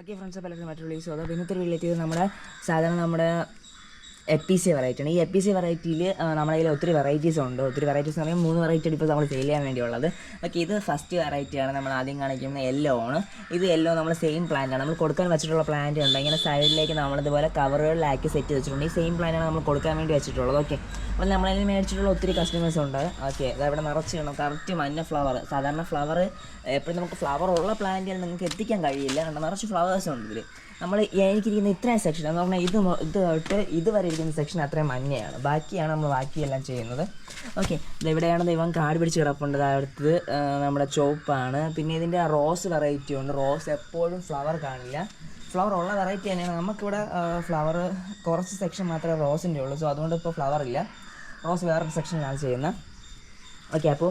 Okay friends, പലരും മറ്റൊരു release ചെയ്തത് ഇന്നത്തെ റിലേറ്റീവ് നമ്മുടെ സാധാരണ നമ്മുടെ FPC വെറൈറ്റിയാണ്. ഈ FPC വെറൈറ്റിയിൽ നമ്മുടെ കയ്യിൽ ഒത്തിരി വെറൈറ്റീസ് ഉണ്ട്. ഒത്തിരി വെറൈറ്റീസ് എന്ന് പറയുമ്പോൾ 3 വെറൈറ്റി ഇപ്പോൾ നമ്മൾ സെയിൽ ചെയ്യാൻ വേണ്ടിയുള്ളത്. ഓക്കെ, ഇത് ഫസ്റ്റ് വെറൈറ്റിയാണ്. നമ്മൾ ആദ്യം കാണിക്കുന്ന യെല്ലോ ആണ്. ഇത് യെല്ലോ നമ്മൾ സെയിം പ്ലാന്റാണ് നമ്മൾ കൊടുക്കാൻ വെച്ചിട്ടുള്ള പ്ലാന്റ് ഉണ്ട്. ഇങ്ങനെ സൈഡിലേക്ക് നമ്മളിതുപോലെ കവറുകളിലാക്കി സെറ്റ് വെച്ചിട്ടുണ്ട്. ഈ സെയിം പ്ലാന്റാണ് നമ്മൾ കൊടുക്കാൻ വേണ്ടി വെച്ചിട്ടുള്ളത്. ഓക്കെ, അപ്പോൾ നമ്മളതിൽ മേടിച്ചിട്ടുള്ള ഒത്തിരി കസ്റ്റമേഴ്സ് ഉണ്ട്. ഓക്കെ, അതവിടെ നിറച്ച് കാണും കറക്റ്റ് മഞ്ഞ ഫ്ലവർ. സാധാരണ ഫ്ലവർ എപ്പോഴും നമുക്ക് ഫ്ലവർ ഉള്ള പ്ലാന്റുകൾ നിങ്ങൾക്ക് എത്തിക്കാൻ കഴിയില്ല. നിറച്ച് ഫ്ലവേഴ്സ് ഉണ്ട് ഇതിൽ. നമ്മൾ എനിക്കിരിക്കുന്ന ഇത്രയും സെക്ഷൻ എന്ന് പറഞ്ഞാൽ ഇത് തൊട്ട് ഇതുവരെ ഇരിക്കുന്ന സെക്ഷൻ അത്രയും മഞ്ഞയാണ്. ബാക്കിയാണ് നമ്മൾ ബാക്കിയെല്ലാം ചെയ്യുന്നത്. ഓക്കെ, ഇതെവിടെയാണ് ഇവൻ കാട് പിടിച്ച് കിടപ്പുണ്ട്. അടുത്തത് നമ്മുടെ ചുവപ്പാണ്. പിന്നെ ഇതിൻ്റെ റോസ് വെറൈറ്റി ഉണ്ട്. റോസ് എപ്പോഴും ഫ്ലവർ കാണില്ല. ഫ്ലവർ ഉള്ള വെറൈറ്റി തന്നെയാണ്. നമുക്കിവിടെ ഫ്ലവർ കുറച്ച് സെക്ഷൻ മാത്രമേ റോസിൻ്റെ ഉള്ളൂ. സോ അതുകൊണ്ട് ഇപ്പോൾ ഫ്ലവർ ഇല്ല. റോസ് വേറൊരു സെക്ഷനിലാണ് ചെയ്യുന്നത്. ഓക്കെ, അപ്പോൾ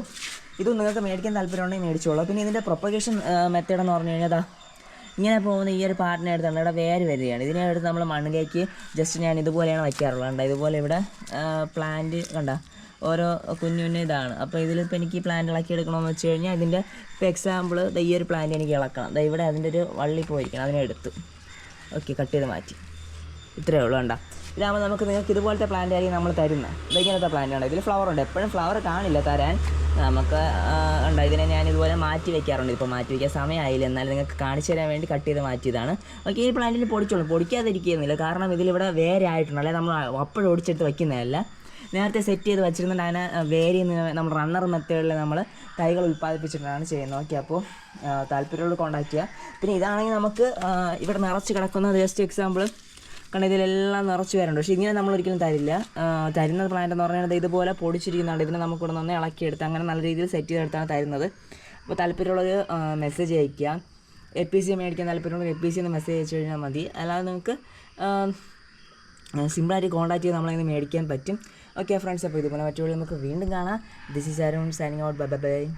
ഇത് നിങ്ങൾക്ക് മേടിക്കാൻ താല്പര്യമുണ്ടെങ്കിൽ മേടിച്ചോളൂ. പിന്നെ ഇതിൻ്റെ പ്രൊപ്പഗേഷൻ മെത്തേഡ് എന്ന് പറഞ്ഞു കഴിഞ്ഞാൽ ഇങ്ങനെ പോകുന്ന ഈ ഒരു പാർട്ടിനെ എടുത്താണ് ഇവിടെ വേര് വരികയാണ്. ഇതിനെ എടുത്ത് നമ്മൾ മണ്ണിലേക്ക് ജസ്റ്റ് ഞാൻ ഇതുപോലെയാണ് വയ്ക്കാറുള്ളത്. കണ്ട, ഇതുപോലെ ഇവിടെ പ്ലാന്റ് കണ്ട ഓരോ കുഞ്ഞു ഇതാണ്. അപ്പോൾ ഇതിലിപ്പോൾ എനിക്ക് പ്ലാന്റ് ഇളക്കി എടുക്കണമെന്ന് വെച്ച് കഴിഞ്ഞാൽ ഇതിൻ്റെ ഇപ്പോൾ എക്സാമ്പിൾ ഈ ഒരു പ്ലാന്റ് എനിക്ക് ഇളക്കണം. ഇവിടെ അതിൻ്റെ ഒരു വള്ളി പോയിരിക്കണം, അതിനെ എടുത്തു. ഓക്കെ, കട്ട് ചെയ്ത് മാറ്റി. ഇത്രയേ ഉള്ളൂ. കണ്ട, ഇതാകുമ്പോൾ നിങ്ങൾക്ക് ഇതുപോലത്തെ പ്ലാന്റ് ആയിരിക്കും നമ്മൾ തരുന്നത്. ഇങ്ങനത്തെ പ്ലാന്റാണ്. ഇതിൽ ഫ്ലവർ ഉണ്ട്. എപ്പോഴും ഫ്ലവർ കാണില്ല തരാൻ. നമുക്ക് ഉണ്ട്. ഇതിനെ ഞാൻ ഇതുപോലെ മാറ്റി വയ്ക്കാറുണ്ട്. ഇപ്പോൾ മാറ്റി വയ്ക്കാൻ സമയമായില്ല, എന്നാലും നിങ്ങൾക്ക് കാണിച്ചു തരാൻ വേണ്ടി കട്ട് ചെയ്ത് മാറ്റിയതാണ്. ഓക്കെ, ഈ പ്ലാന്റിന് പൊടിക്കാതിരിക്കുന്നില്ല. കാരണം ഇതിലിവിടെ വേരായിട്ടുണ്ട്. അല്ലെങ്കിൽ നമ്മൾ അപ്പോഴും ഒടിച്ചെടുത്ത് വയ്ക്കുന്നതല്ല. നേരത്തെ സെറ്റ് ചെയ്ത് വെച്ചിരുന്നുണ്ട്. അതിനെ വേരിൽ നിന്ന് നമ്മൾ റണ്ണർ മെത്തേഡിൽ നമ്മൾ തൈകൾ ഉൽപ്പാദിപ്പിച്ചിട്ടാണ് ചെയ്യുന്നത്. ഓക്കെ, അപ്പോൾ താല്പര്യമുള്ള കോൺടാക്ട് ചെയ്യുക. പിന്നെ ഇതാണെങ്കിൽ നമുക്ക് ഇവിടെ നിറച്ച് കിടക്കുന്ന ജസ്റ്റ് എക്സാമ്പിൾ കാരണം ഇതിലെല്ലാം നിറച്ച് വരുന്നുണ്ട്. പക്ഷേ ഇങ്ങനെ നമ്മളൊരിക്കലും തരില്ല. തരുന്ന പ്ലാന്റ് എന്ന് പറഞ്ഞാൽ ഇതുപോലെ പൊടിച്ചിരിക്കുന്നുണ്ട്. ഇതിനെ നമുക്കിവിടെ നിന്ന് ഇളക്കിയെടുത്ത് അങ്ങനെ നല്ല രീതിയിൽ സെറ്റ് ചെയ്തെടുത്താണ് തരുന്നത്. അപ്പോൾ താല്പര്യമുള്ളൊരു മെസ്സേജ് അയയ്ക്കുക. FPC മേടിക്കാൻ താല്പര്യമുള്ള FPC എന്ന് മെസ്സേജ് അയച്ചു കഴിഞ്ഞാൽ മതി. അല്ലാതെ നിങ്ങൾക്ക് സിമ്പിളായിട്ട് കോൺടാക്ട് ചെയ്ത് നമ്മളതിന് മേടിക്കാൻ പറ്റും. ഓക്കെ ഫ്രണ്ട്സ്, അപ്പോൾ ഇതുപോലെ മറ്റു നമുക്ക് വീണ്ടും കാണാം. This is Arun signing out. Bye bye.